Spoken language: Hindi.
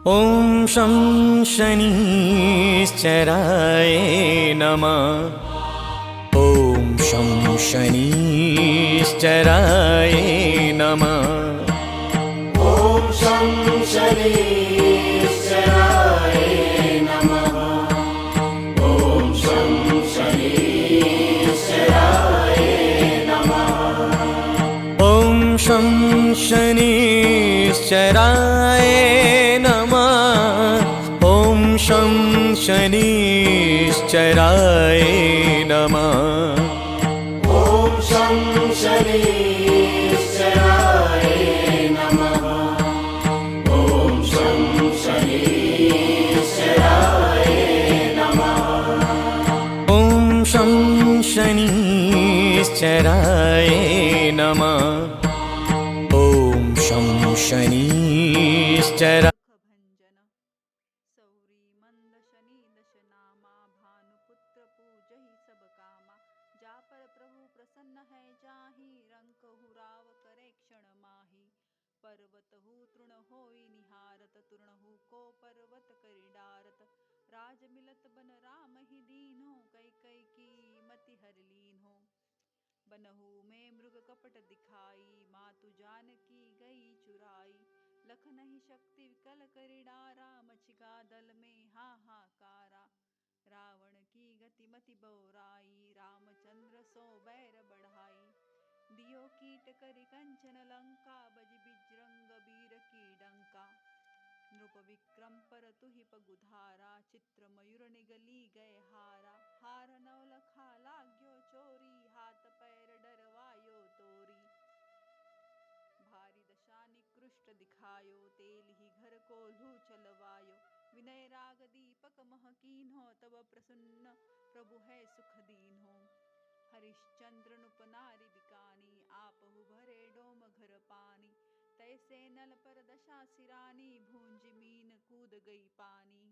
ॐ शं शनिश्चराय नमः। ॐ शं शनिश्चराय नमः। ॐ शं शनिश्चराय नमः। ॐ शं शनिश्चराय नमः। ॐ शं शनिश्चराय नमः। ॐ शं शनिश्चराय नमः। ॐ शं शनिश्चराय नमः। ॐ शं शनिश्चराय नमः। ॐ शं शनिश्चराय नमः। ॐ शं शनिश्चराय भंजन सौरी मंद शनि दशनामा भानुपुत्र पूजहि सब कामा। जा पर प्रभु प्रसन्न है जाहि रंक हुराव करे क्षण माही। पर्वत हु तृण होई निहारत तुरणहु को पर्वत करि डारत। राज मिलत बन राम ही दीन्हो कई कई की मति हर लीन्हो। बनहु में मृग कपट दिखाई मातु जानकी गई चुराई। लखन ही शक्ति विकल करि डारा मचिका दल में हाहाकारा। रावण की गति मति बौराई रामचंद्र सो बैर बढ़ाई। दियो कीट करि कंचन लंका बजि बिजरंग बीर की डंका। नृप विक्रम पर तुहि पगुधारा चित्र मयूर निगली गए हारा। हार नवलखा लाग्यो चोरी हाथ पैर डरवायो तोरी। भारी दशा निकृष्ट दिखायो तेल ही घर को लू चलवायो। विनय राग दीपक मह कीन्हो तब प्रसन्न प्रभु है सुख दीन्हो। हरिश्चंद्र नृप नारी बिकानी आपहु भरे डोम घर पानी। तैसे नल पर दशा सिरानी भूंज मीन कूद गई पानी।